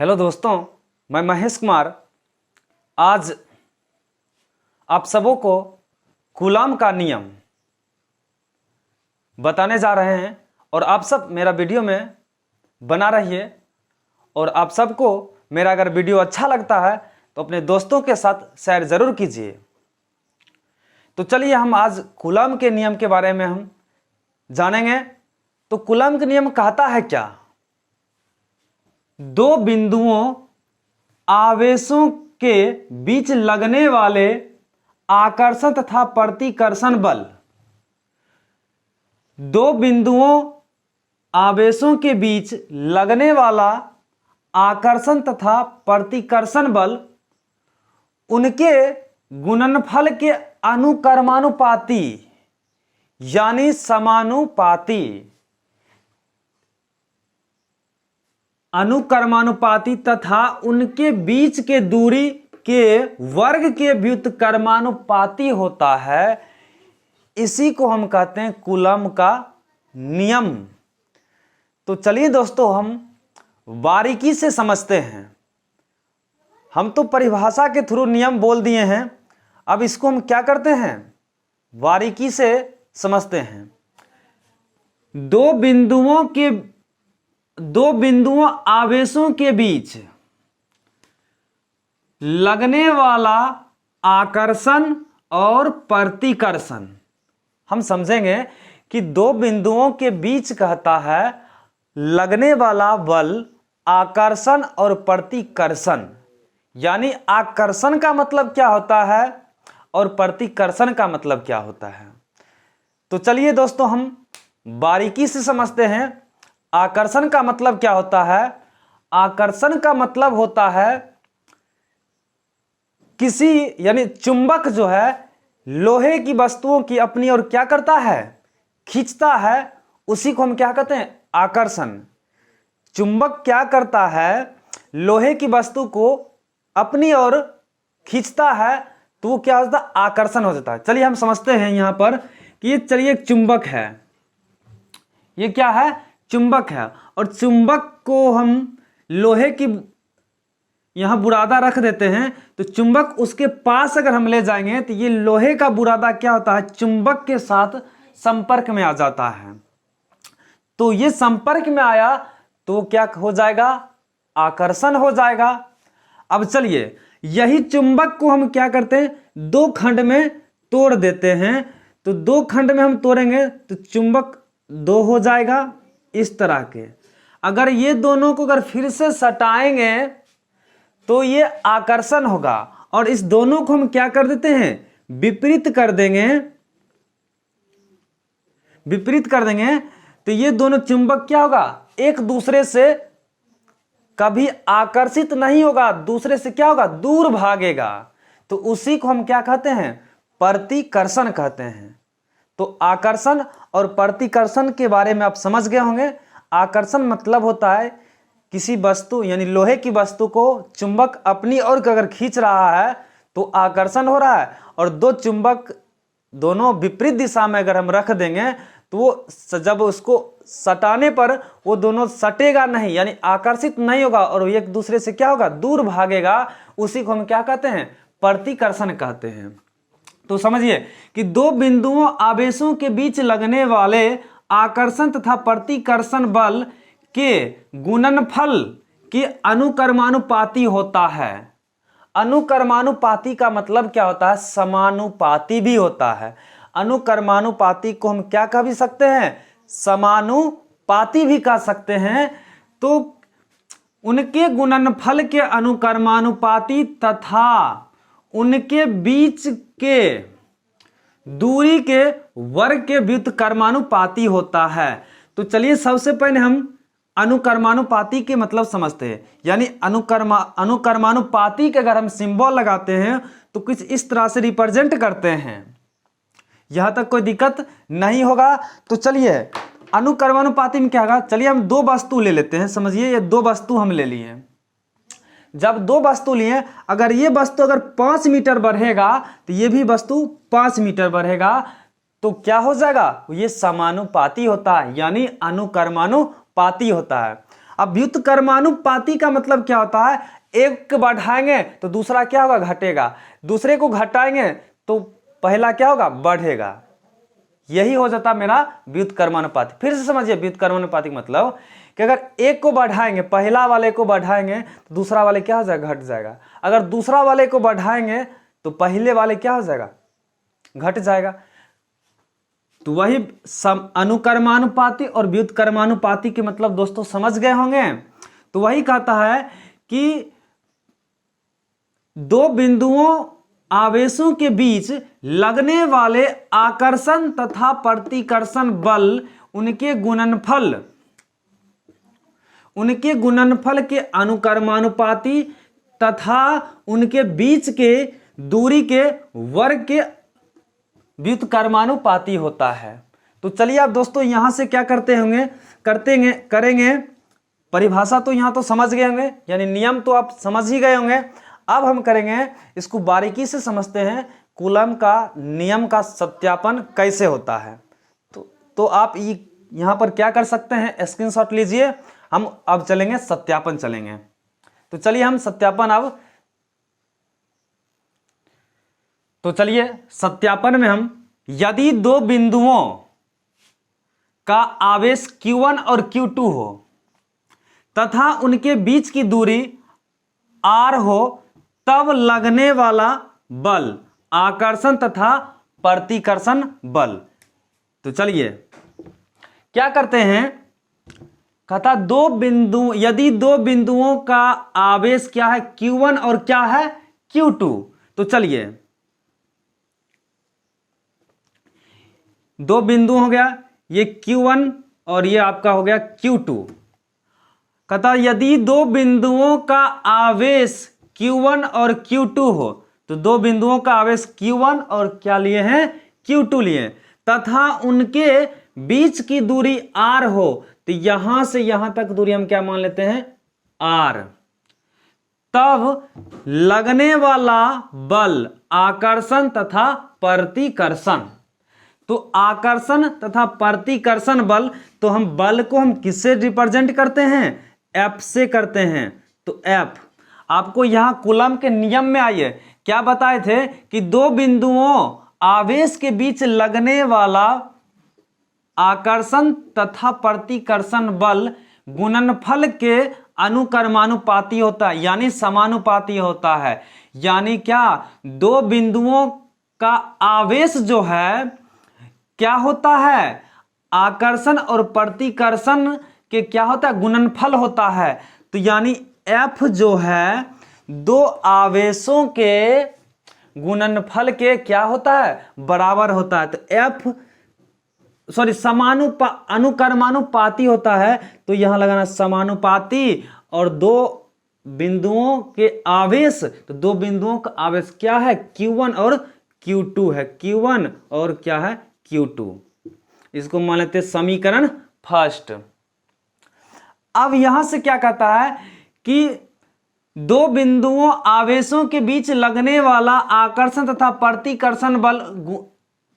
Hello दोस्तों, मैं महेश कुमार आज आप सबों को कूलॉम का नियम बताने जा रहे हैं और आप सब मेरा वीडियो में बना रहिए। और आप सबको मेरा अगर वीडियो अच्छा लगता है तो अपने दोस्तों के साथ शेयर ज़रूर कीजिए। तो चलिए हम आज कूलॉम के नियम के बारे में हम जानेंगे। तो कूलॉम का नियम कहता है क्या? दो बिंदुओं आवेशों के बीच लगने वाले आकर्षण तथा प्रतिकर्षण बल। दो बिंदुओं आवेशों के बीच लगने वाला आकर्षण तथा प्रतिकर्षण बल उनके गुणनफल के अनुक्रमानुपाती यानी समानुपाती तथा उनके बीच के दूरी के वर्ग के व्युत्क्रमानुपाती होता है। इसी को हम कहते हैं कूलॉम का नियम। तो चलिए दोस्तों हम बारीकी से समझते हैं। हम तो परिभाषा के थ्रू नियम बोल दिए हैं, अब इसको हम क्या करते हैं बारीकी से समझते हैं। दो बिंदुओं आवेशों के बीच लगने वाला आकर्षण और प्रतिकर्षण हम समझेंगे कि दो बिंदुओं के बीच कहता है लगने वाला बल, आकर्षण और प्रतिकर्षण। यानी आकर्षण का मतलब क्या होता है और प्रतिकर्षण का मतलब क्या होता है। तो चलिए दोस्तों हम बारीकी से समझते हैं। आकर्षण का मतलब क्या होता है? आकर्षण का मतलब होता है किसी यानी चुंबक जो है लोहे की वस्तुओं की अपनी ओर क्या करता है, खींचता है। उसी को हम क्या कहते हैं आकर्षण। चुंबक क्या करता है, लोहे की वस्तु को अपनी ओर खींचता है तो वो क्या होता है आकर्षण हो जाता है। चलिए हम समझते हैं यहां पर कि ये चलिए एक चुंबक है, ये क्या है चुंबक है। और चुंबक को हम लोहे की यहां बुरादा रख देते हैं तो चुंबक उसके पास अगर हम ले जाएंगे तो ये लोहे का बुरादा क्या होता है चुंबक के साथ संपर्क में आ जाता है। तो ये संपर्क में आया तो क्या हो जाएगा आकर्षण हो जाएगा। अब चलिए यही चुंबक को हम क्या करते हैं दो खंड में तोड़ देते हैं। तो दो खंड में हम तोड़ेंगे तो चुंबक दो हो जाएगा इस तरह के। अगर ये दोनों को अगर फिर से सटाएंगे तो ये आकर्षण होगा। और इस दोनों को हम क्या कर देते हैं विपरीत कर देंगे, विपरीत कर देंगे तो ये दोनों चुंबक क्या होगा एक दूसरे से कभी आकर्षित नहीं होगा, दूसरे से क्या होगा दूर भागेगा। तो उसी को हम क्या कहते हैं प्रतिकर्षण कहते हैं। तो आकर्षण और प्रतिकर्षण के बारे में आप समझ गए होंगे। आकर्षण मतलब होता है किसी वस्तु यानी लोहे की वस्तु को चुंबक अपनी ओर अगर खींच रहा है तो आकर्षण हो रहा है। और दो चुंबक दोनों विपरीत दिशा में अगर हम रख देंगे तो वो जब उसको सटाने पर वो दोनों सटेगा नहीं यानी आकर्षित नहीं होगा और एक दूसरे से क्या होगा दूर भागेगा। उसी को हम क्या कहते हैं प्रतिकर्षण कहते हैं। तो समझिए कि दो बिंदुओं आवेशों के बीच लगने वाले आकर्षण तथा प्रतिकर्षण बल के गुणनफल के अनुक्रमानुपाती होता है। अनुक्रमानुपाती का मतलब क्या होता है समानुपाती भी होता है। अनुक्रमानुपाती को हम क्या कह भी सकते हैं समानुपाती भी कह सकते हैं। तो उनके गुणनफल के अनुक्रमानुपाती तथा उनके बीच के दूरी के वर्ग के व्युत्क्रमानुपाती होता है। तो चलिए सबसे पहले हम अनुक्रमानुपाती के मतलब समझते हैं। यानी अनुक्रमानुपाती के अगर हम सिंबल लगाते हैं तो कुछ इस तरह से रिप्रेजेंट करते हैं। यहां तक कोई दिक्कत नहीं होगा। तो चलिए अनुक्रमानुपाती में क्या होगा, चलिए हम दो वस्तु ले लेते हैं। समझिए ये दो वस्तु हम ले लिए। जब दो वस्तु लिए अगर ये वस्तु अगर 5 मीटर बढ़ेगा तो ये भी वस्तु 5 मीटर बढ़ेगा तो क्या हो जाएगा ये समानुपाती होता है यानी अनुक्रमानुपाती होता है। अब व्युत्क्रमानुपाती का मतलब क्या होता है, एक को बढ़ाएंगे तो दूसरा क्या होगा, घटेगा, दूसरे को घटाएंगे तो पहला क्या होगा, बढ़ेगा। यही हो जाता मेरा व्युत्क्रमानुपाती। फिर से समझिए, व्युत्क्रमानुपाती मतलब कि अगर एक को बढ़ाएंगे, पहला वाले को बढ़ाएंगे तो दूसरा वाले क्या हो जाएगा, घट जाएगा। अगर दूसरा वाले को बढ़ाएंगे तो पहले वाले क्या हो जाएगा, घट जाएगा। तो वही अनुक्रमानुपाती और व्युत्क्रमानुपाती के मतलब दोस्तों समझ गए होंगे। तो वही कहता है कि दो बिंदुओं आवेशों के बीच लगने वाले आकर्षण तथा प्रतिकर्षण बल उनके गुणनफल के अनुक्रमानुपाती तथा उनके बीच के दूरी के वर्ग के व्युत्क्रमानुपाती होता है। तो चलिए अब दोस्तों यहां से क्या करेंगे, परिभाषा तो यहां तो समझ गए होंगे, यानी नियम तो आप समझ ही गए होंगे। अब हम करेंगे इसको बारीकी से समझते हैं, कूलम का नियम का सत्यापन कैसे होता है। तो आप यहां पर क्या कर सकते हैं, स्क्रीनशॉट लीजिए। हम अब चलेंगे सत्यापन चलेंगे। तो चलिए हम सत्यापन तो चलिए सत्यापन में हम, यदि दो बिंदुओं का आवेश Q1 और Q2 हो तथा उनके बीच की दूरी R हो, तब लगने वाला बल आकर्षण तथा प्रतिकर्षण बल। तो चलिए क्या करते हैं, कहता यदि दो बिंदुओं का आवेश क्या है, Q1 और क्या है, Q2। तो चलिए दो बिंदु हो गया, ये Q1 और ये आपका हो गया Q2। कहता यदि दो बिंदुओं का आवेश Q1 और Q2 हो, तो दो बिंदुओं का आवेश Q1 और क्या लिए हैं, Q2 लिए, तथा उनके बीच की दूरी R हो, तो यहां से यहां तक दूरी हम क्या मान लेते हैं, R। तब लगने वाला बल आकर्षण तथा प्रतिकर्षण। तो आकर्षण तथा प्रतिकर्षण बल, तो हम बल को हम किससे रिप्रेजेंट करते हैं, F से करते हैं। तो F आपको यहां कूलम के नियम में आइए क्या बताए थे कि दो बिंदुओं आवेश के बीच लगने वाला आकर्षण तथा प्रतिकर्षण बल गुणनफल के अनुक्रमानुपाती होता है, यानी समानुपाती होता है। यानी क्या, दो बिंदुओं का आवेश जो है क्या होता है, आकर्षण और प्रतिकर्षण के क्या होता है, गुणनफल होता है। तो यानी F जो है दो आवेशों के गुणनफल के क्या होता है, बराबर होता है। तो अनुक्रमानुपाती होता है। तो यहां लगाना समानुपाती, और दो बिंदुओं के आवेश, तो दो बिंदुओं का आवेश क्या है, Q1 और Q2 है, Q1 और क्या है, Q2। इसको मान लेते हैं समीकरण फर्स्ट। अब यहां से क्या कहता है कि दो बिंदुओं आवेशों के बीच लगने वाला आकर्षण तथा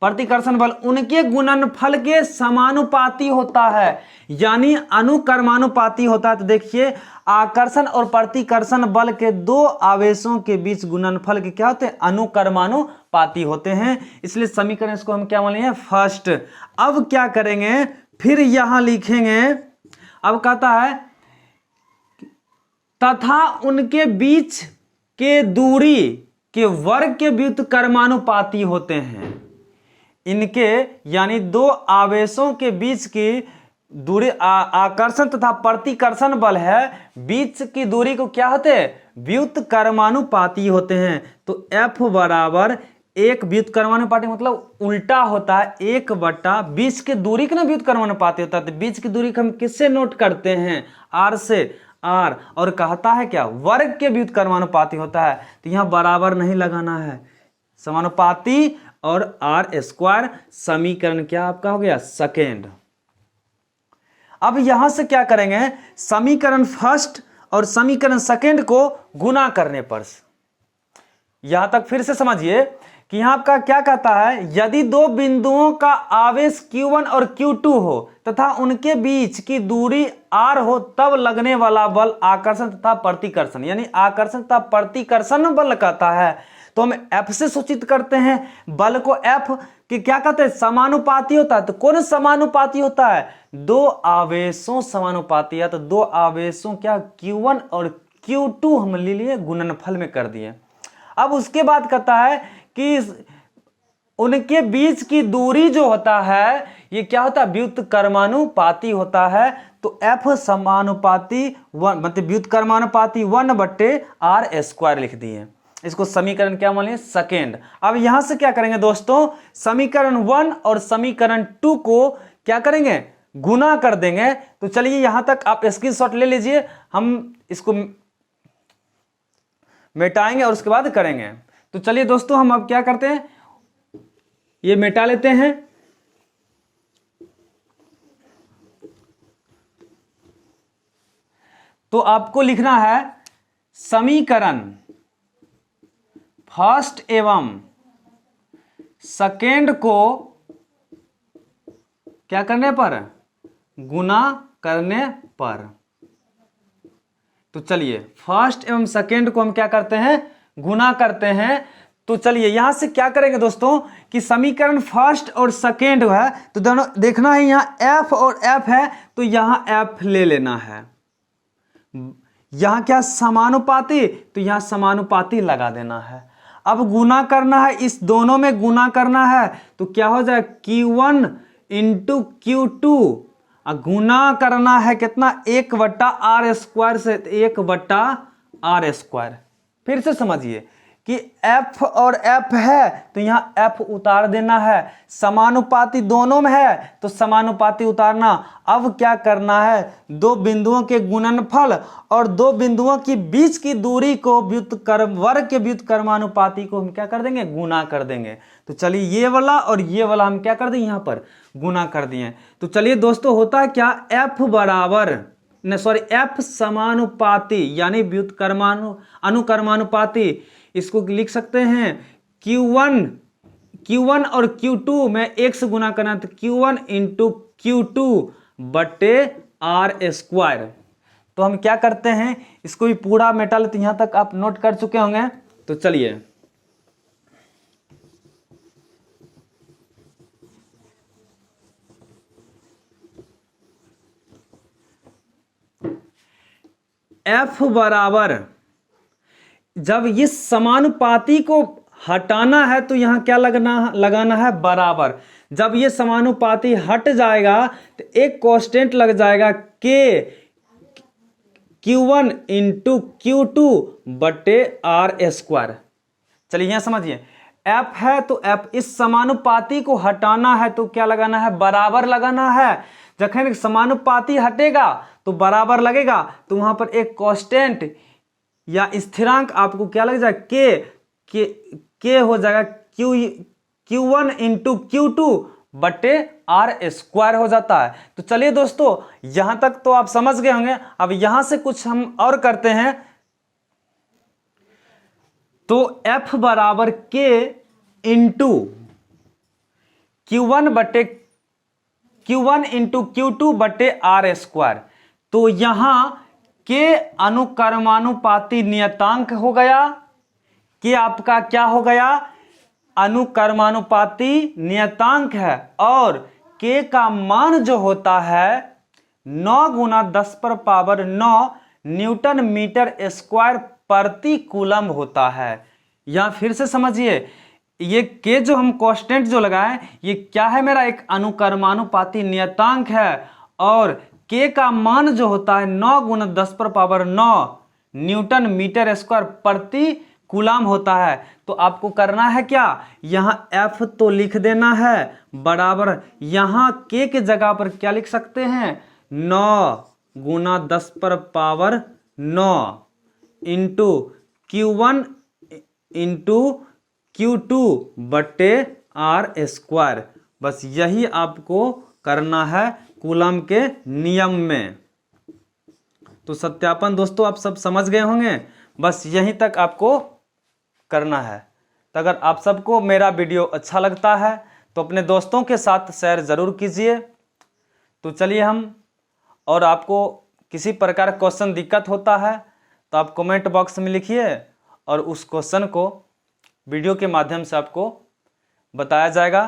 प्रतिकर्षण बल उनके गुणनफल के समानुपाती होता है, यानी अनुक्रमानुपाती होता है। तो देखिए आकर्षण और प्रतिकर्षण बल के दो आवेशों के बीच गुणनफल के क्या होते हैं, अनुक्रमानुपाती होते हैं। इसलिए समीकरण इसको हम क्या मान लेंगे, फर्स्ट। अब क्या करेंगे, फिर यहां लिखेंगे, अब कहता है तथा उनके बीच के दूरी के वर्ग के व्युत्क्रमानुपाती होते हैं। इनके यानी दो आवेशों के बीच की दूरी आकर्षण तथा प्रतिकर्षण बल है, बीच की दूरी को क्या होते हैं, व्युत्क्रमानुपाती होते हैं। तो F बराबर एक व्युत्क्रमानुपाती मतलब उल्टा होता है, 1 बटा बीच की दूरी के ना व्युत्क्रमानुपाती होता है। तो बीच की दूरी को हम किससे नोट करते हैं, R से, R। और कहता है क्या, वर्ग के व्युत्क्रमानुपाती होता है। तो यहां बराबर नहीं लगाना है, समानुपाती और R²। समीकरण क्या आपका हो गया, सेकेंड। अब यहां से क्या करेंगे, समीकरण फर्स्ट और समीकरण सेकेंड को गुना करने पर, यहां तक फिर से समझिए कि यहाँ आपका क्या कहता है, यदि दो बिंदुओं का आवेश Q1 और Q2 हो तथा उनके बीच की दूरी R हो, तब लगने वाला बल आकर्षण तथा प्रतिकर्षण, यानी आकर्षण तथा प्रतिकर्षण बल कहता है। तो हम F से सूचित करते हैं बल को। F कि क्या कहते हैं, समानुपाती होता है। तो कौन समानुपाती होता है, दो आवेशों समानुपाती है। तो दो आवेशों क्या, Q1 और Q2 हम ले लिए, गुणनफल में कर दिए। अब उसके बाद कहता है कि उनके बीच की दूरी जो होता है ये क्या होता है, व्युत्क्रमानुपाती होता है। तो F समानुपाती 1 मतलब व्युत्क्रमानुपाती 1/r² लिख दिए। इसको समीकरण क्या मान लिया, सेकेंड। अब यहां से क्या करेंगे दोस्तों, समीकरण 1 और समीकरण 2 को क्या करेंगे, गुना कर देंगे। तो चलिए यहां तक आप स्क्रीनशॉट ले लीजिए, हम इसको मिटाएंगे और उसके बाद करेंगे। तो चलिए दोस्तों हम अब क्या करते हैं, ये मिटा लेते हैं। तो आपको लिखना है समीकरण फर्स्ट एवं सेकेंड को क्या करने पर, गुना करने पर। तो चलिए फर्स्ट एवं सेकेंड को हम क्या करते हैं, गुना करते हैं। तो चलिए यहां से क्या करेंगे दोस्तों कि समीकरण फर्स्ट और सेकेंड है, तो दोनों देखना है, यहां F और F है तो यहां F ले लेना है। यहां क्या समानुपाती, तो यहां समानुपाती लगा देना है। अब गुना करना है, इस दोनों में गुना करना है। तो क्या हो जाए, Q1 इंटू Q2, गुना करना है कितना, 1/r² से 1/r²। फिर से समझिए कि F और F है तो यहां F उतार देना है, समानुपाती दोनों में है तो समानुपाती उतारना। अब क्या करना है, दो बिंदुओं के गुणनफल और दो बिंदुओं के बीच की दूरी को वर्ग के व्युत्क्रमानुपाती को हम क्या कर देंगे, गुना कर देंगे। तो चलिए ये वाला और ये वाला हम क्या कर दें, यहां पर गुना कर दिए। तो चलिए दोस्तों होता है क्या, F समानुपाती यानी अनुक्रमानुपाती, इसको लिख सकते हैं Q1 और Q2 में 1 से गुना करना, तो Q1 इंटू Q2/r²। तो हम क्या करते हैं, इसको भी पूरा मिटा लेते, यहां तक आप नोट कर चुके होंगे। तो चलिए F बराबर, जब इस समानुपाती को हटाना है तो यहां क्या लगाना है, बराबर। जब ये समानुपाती हट जाएगा तो एक कांस्टेंट लग जाएगा Q1 इंटू Q2/r²। चलिए यहां समझिए, F है तो F, इस समानुपाती को हटाना है तो क्या लगाना है, बराबर लगाना है। जब समानुपाती हटेगा तो बराबर लगेगा, तो वहां पर एक कांस्टेंट या स्थिरांक आपको क्या लग जाएगा, के हो जाएगा Q1 इंटू Q2/r² हो जाता है। तो चलिए दोस्तों यहां तक तो आप समझ गए होंगे। अब यहां से कुछ हम और करते हैं। तो F बराबर K into Q1 into Q2/r²। तो यहां के अनुक्रमानुपाती नियतांक हो गया, कि आपका क्या हो गया, अनुक्रमानुपाती नियतांक है। और के का मान जो होता है 9 × 10⁻⁹ न्यूटन मीटर स्क्वायर प्रति कूलम होता है। यहां फिर से समझिए, ये के जो हम कांस्टेंट जो लगाए, ये क्या है, मेरा एक अनुक्रमानुपाती नियतांक है। और के का मान जो होता है 9 × 10⁻⁹ न्यूटन मीटर स्क्वायर प्रति कूलम होता है। तो आपको करना है क्या, यहां F तो लिख देना है बराबर, यहां के जगह पर क्या लिख सकते हैं, 9 × 10⁻⁹ इंटू Q1 इंटू Q2/r²। बस यही आपको करना है कूलम के नियम में। तो सत्यापन दोस्तों आप सब समझ गए होंगे, बस यहीं तक आपको करना है। तो अगर आप सबको मेरा वीडियो अच्छा लगता है तो अपने दोस्तों के साथ शेयर ज़रूर कीजिए। तो चलिए हम, और आपको किसी प्रकार क्वेश्चन दिक्कत होता है तो आप कमेंट बॉक्स में लिखिए और उस क्वेश्चन को वीडियो के माध्यम से आपको बताया जाएगा।